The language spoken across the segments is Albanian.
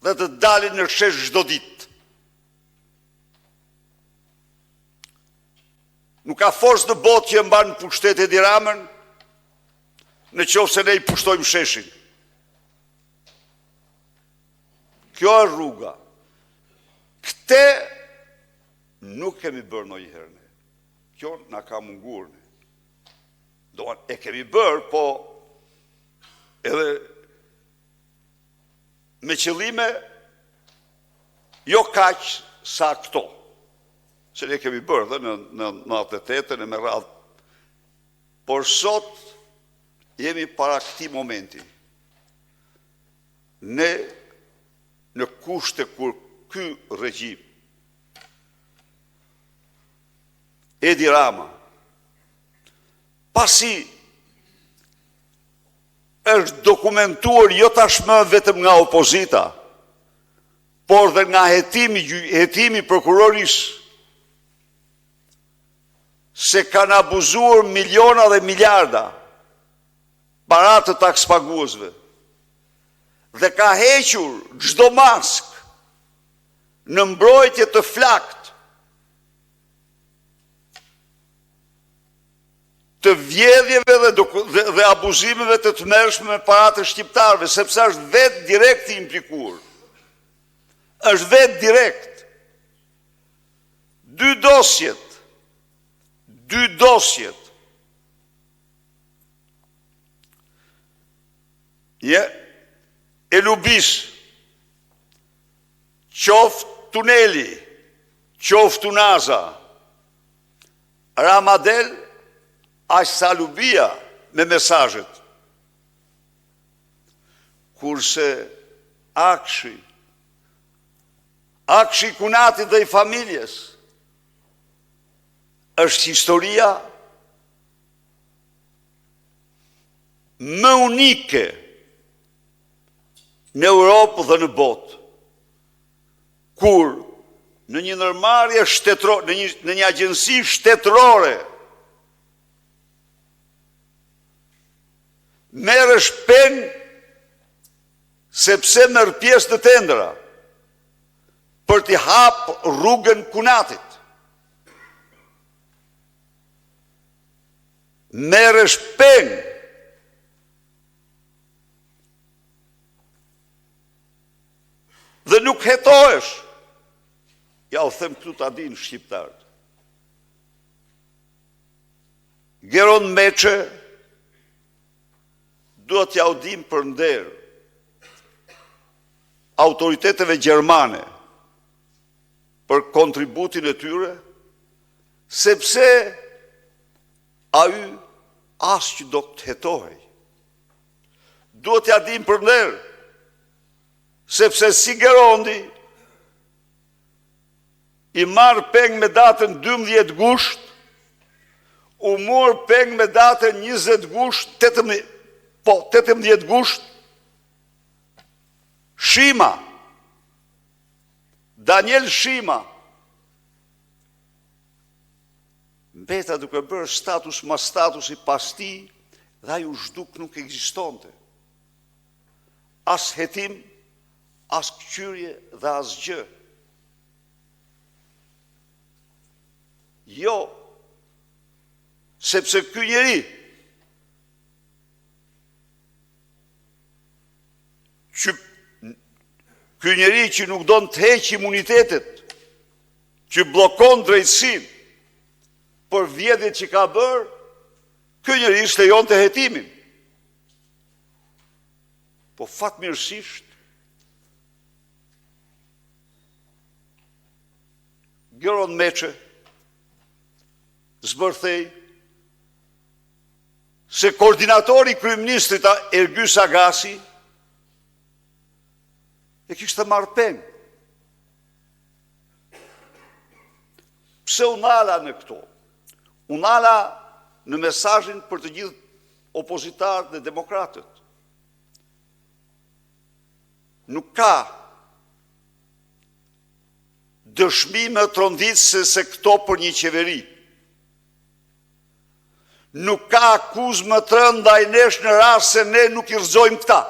dhe të dalin në shesh çdo ditë. Nuk ka forcë në botë që mban pushtet Edi Ramën, në qoftë se ne i pushtojmë sheshin. Kjo është rruga. Këte nuk kemi bërë ndonjëherë ne. Kjo na ka munguar ne. E kemi bërë, po edhe me qëllime jo kaq sa këto. Që ne kemi bërë dhe në 98-ën e me radhë. Por sot jemi para këtij momenti. Ne në kushte kur ky regjim Edi Rama pasi është dokumentuar jo tashmë vetëm nga opozita, por dhe nga hetimi prokuroris se kanë abuzuar miliona dhe miliarda para të takspaguesve dhe ka hequr çdo mask në mbrojtje të flakt të vjedhjeve dhe abuzimeve të tmerrshme me paratë shqiptarëve, sepse është vetë direkt i implikuar. Është vetë direkt. Dy dosjet. E Lubis, qoftë tuneli, qoftë Unaza, Ramadel, aq sa Lubia me mesazhet. Kurse Akshi Kunatit dhe i familjes është historia më unike në Europë dhe në botë, kur në një ndërmarrje shtetërore, në një agjenci shtetërore, merresh peng sepse merr pjesë në tendra për t'i hap rrugën Kunatit. Merresh peng dhe nuk hetohesh. Ja u them këtu ta dinë shqiptarët. Geron Meçe duhet t'ja u dim për nder autoriteteve gjermane për kontributin e tyre, sepse ai as që do të hetohej. Duhet t'ja dim për nder, sepse si Gerondi i marr peng me datën 12 gusht, u mor peng me datën 20 gusht, 18 gusht, Shima, Daniel Shima, mbeta duke bërë status ma status i pas tij, dhe ai u zhduk nuk ekzistonte. As hetim, as këqyrje dhe as gjë. Jo, sepse ky njeri që nuk do të heqë imunitetet, që blokon drejtësinë për vjedhjet që ka bërë, ky njeri s'lejon të hetimin. Po fatmirësisht, Geron Meçe zbërthej se koordinatori kryeministrit Ergys Agasi e kishte marrë peng. Pse u nala në këto? U nala në mesazhin për të gjithë opozitarët dhe demokratët. Nuk ka dëshmime tronditëse se këto për një qeveri. Nuk ka akuzë më të rënda ndaj nesh në rast se ne nuk i rrëzojmë këta.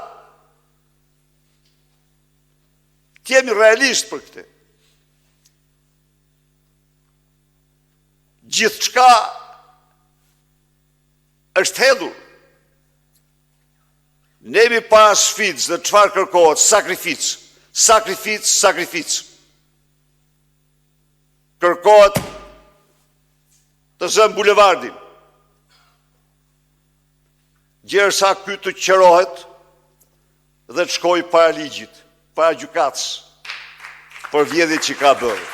T'jemi realist për këte. Gjithçka është hedhur. Ne jemi para sfidës dhe çfarë kërkohet? Sakrificë. Sakrificë, sakrificë. Kërkohet të zëmë bulevardin. Gjersa ky të qërohet dhe të shkoj para ligjit, para gjykatës, për vjedhjet që ka bërë.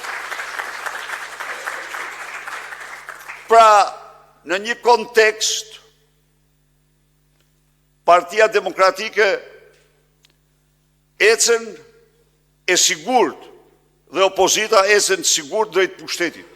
Pra, në një kontekst, Partia Demokratike ecën e sigurt dhe opozita ecën sigurt drejt pushtetit.